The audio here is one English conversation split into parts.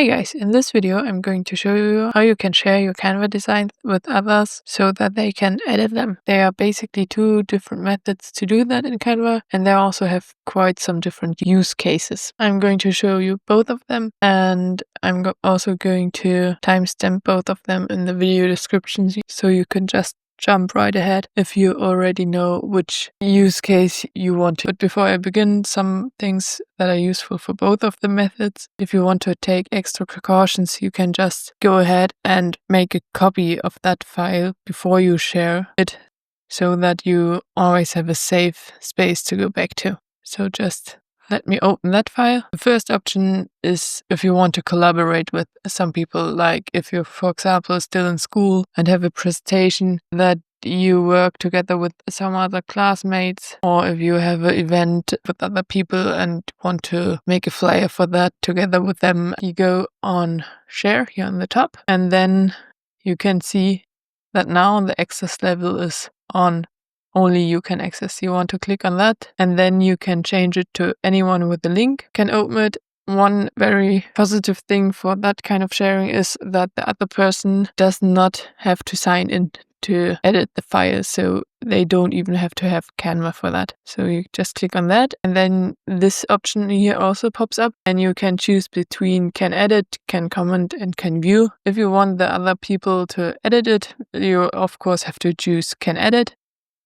Hi guys, in this video I'm going to show you how you can share your Canva designs with others so that they can edit them. There are basically two different methods to do that in Canva, and they also have quite some different use cases. I'm going to show you both of them, and I'm also going to timestamp both of them in the video descriptions so you can just jump right ahead if you already know which use case you want to. But before I begin, some things that are useful for both of the methods. If you want to take extra precautions, you can just go ahead and make a copy of that file before you share it so that you always have a safe space to go back to. So just let me open that file. The first option is if you want to collaborate with some people, like if you're, for example, still in school and have a presentation that you work together with some other classmates, or if you have an event with other people and want to make a flyer for that together with them, you go on share here on the top, and then you can see that now the access level is on. Only you can access. You want to click on that, and then you can change it to anyone with the link can open it. One very positive thing for that kind of sharing is that the other person does not have to sign in to edit the file, so they don't even have to have Canva for that. So you just click on that, and then this option here also pops up, and you can choose between can edit, can comment, and can view. If you want the other people to edit it, you of course have to choose can edit.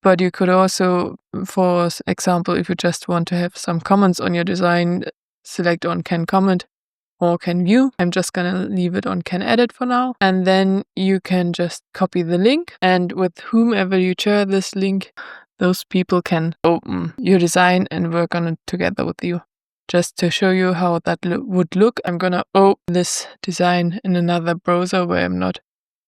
But you could also, for example, if you just want to have some comments on your design, select on can comment or can view. I'm just going to leave it on can edit for now. And then you can just copy the link, and with whomever you share this link, those people can open your design and work on it together with you. Just to show you how that would look, I'm going to open this design in another browser where I'm not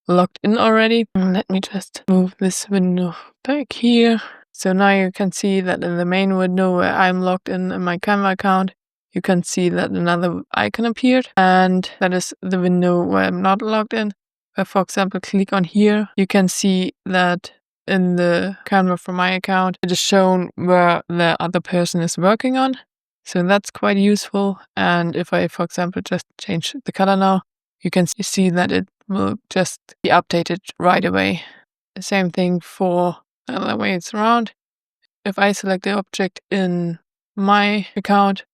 logged in already. Let me just move this window back here. So now you can see that in the main window where I'm logged in my Canva account, you can see that another icon appeared, and that is the window where I'm not logged in. If, for example, click on here, you can see that in the Canva from my account, it is shown where the other person is working on. So that's quite useful. And if I, for example, just change the color now, you can see that it will just be updated right away. The same thing for the other way it's around. If I select the object in my account,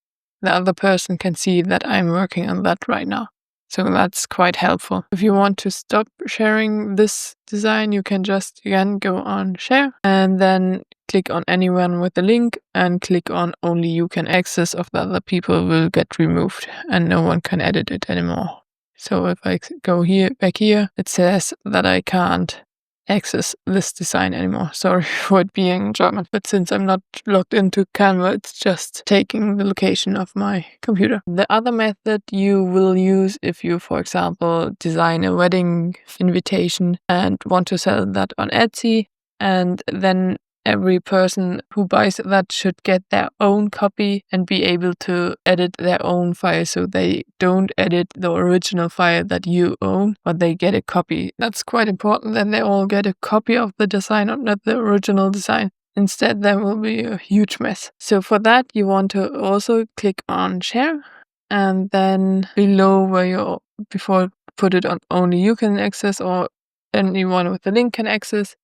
the other person can see that I'm working on that right now. So that's quite helpful. If you want to stop sharing this design, you can just again go on share and then click on anyone with the link and click on only you can access. Of the other people will get removed and no one can edit it anymore. So if I go here, back here, it says that I can't access this design anymore. Sorry for it being German, but since I'm not logged into Canva, it's just taking the location of my computer. The other method you will use if you, for example, design a wedding invitation and want to sell that on Etsy, and then every person who buys that should get their own copy and be able to edit their own file, so they don't edit the original file that you own, but they get a copy. That's quite important that they all get a copy of the design, not the original design. Instead, there will be a huge mess. So for that, you want to also click on share, and then below where you before put it on only you can access or anyone with the link can access,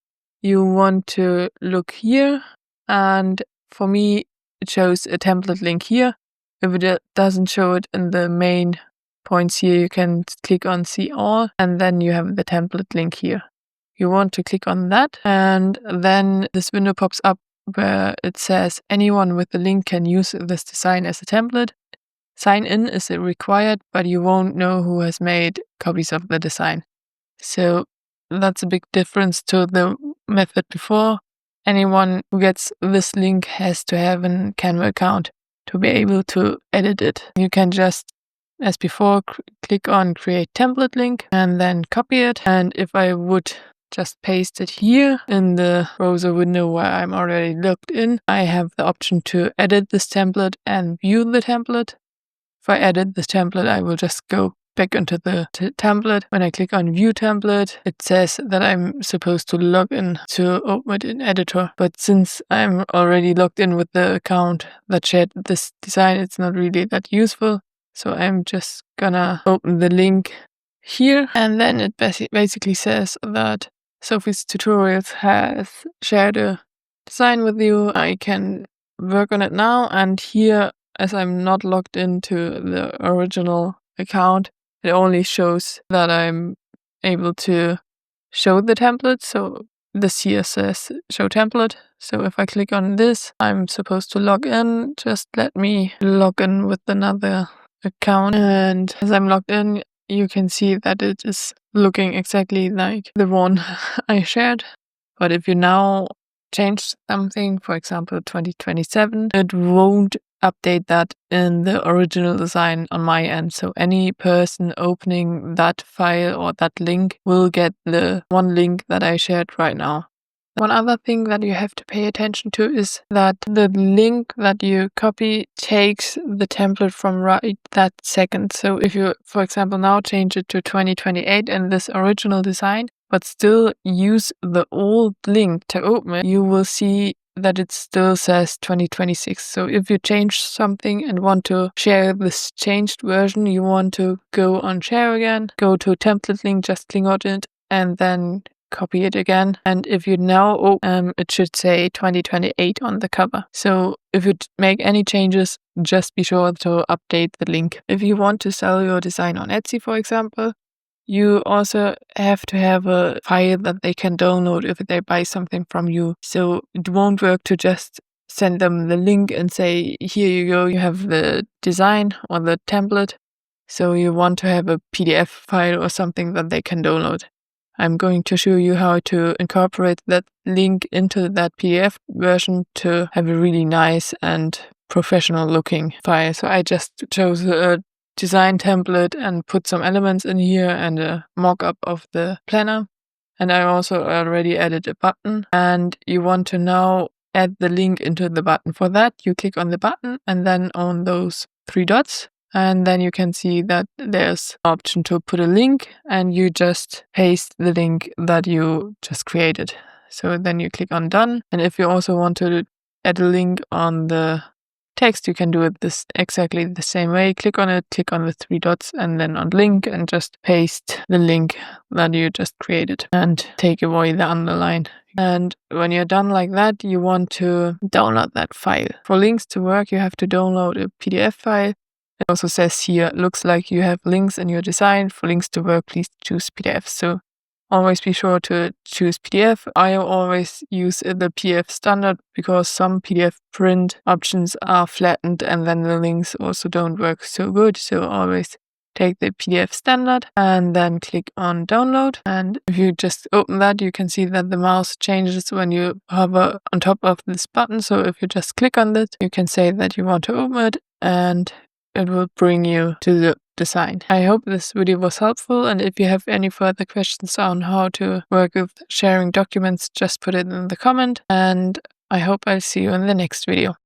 you want to look here, and for me it shows a template link here. If it doesn't show it in the main points here, you can click on see all, and then you have the template link here. You want to click on that, and then this window pops up where it says anyone with the link can use this design as a template. Sign in is required, but you won't know who has made copies of the design. So that's a big difference to the method before. Anyone who gets this link has to have a Canva account to be able to edit it. You can just, as before, click on create template link and then copy it. And if I would just paste it here in the browser window where I'm already logged in, I have the option to edit this template and view the template. If I edit this template, I will just go back into the template. When I click on view template, it says that I'm supposed to log in to open it in editor. But since I'm already logged in with the account that shared this design, it's not really that useful. So I'm just gonna open the link here, and then it basically says that Sophie's Tutorials has shared a design with you. I can work on it now, and here, as I'm not logged into the original account, it only shows that I'm able to show the template. So this here says show template. So if I click on this, I'm supposed to log in. Just let me log in with another account. And as I'm logged in, you can see that it is looking exactly like the one I shared. But if you now change something, for example, 2027, it won't update that in the original design on my end. So any person opening that file or that link will get the one link that I shared right now. One other thing that you have to pay attention to is that the link that you copy takes the template from right that second. So if you, for example, now change it to 2028 and this original design, but still use the old link to open it, you will see that it still says 2026. So if you change something and want to share this changed version, you want to go on share again, go to template link, just click on it, and then copy it again. And if you now open, it should say 2028 on the cover. So if you make any changes, just be sure to update the link. If you want to sell your design on Etsy, for example, you also have to have a file that they can download if they buy something from you. So it won't work to just send them the link and say, here you go, you have the design or the template. So you want to have a PDF file or something that they can download. I'm going to show you how to incorporate that link into that PDF version to have a really nice and professional looking file. So I just chose a design template and put some elements in here and a mock-up of the planner. And I also already added a button, and you want to now add the link into the button. For that, you click on the button and then on those three dots. And then you can see that there's an option to put a link, and you just paste the link that you just created. So then you click on done. And if you also want to add a link on the text, you can do it this exactly the same way. Click on it, click on the three dots, and then on link, and just paste the link that you just created and take away the underline. And when you're done like that, you want to download that file. For links to work, you have to download a PDF file. It also says here, looks like you have links in your design. For links to work, please choose PDF. So always be sure to choose PDF. I always use the PDF standard because some PDF print options are flattened and then the links also don't work so good. So always take the PDF standard and then click on download. And if you just open that, you can see that the mouse changes when you hover on top of this button. So if you just click on it, you can say that you want to open it, and it will bring you to the design. I hope this video was helpful, and if you have any further questions on how to work with sharing documents, just put it in the comment, and I hope I'll see you in the next video.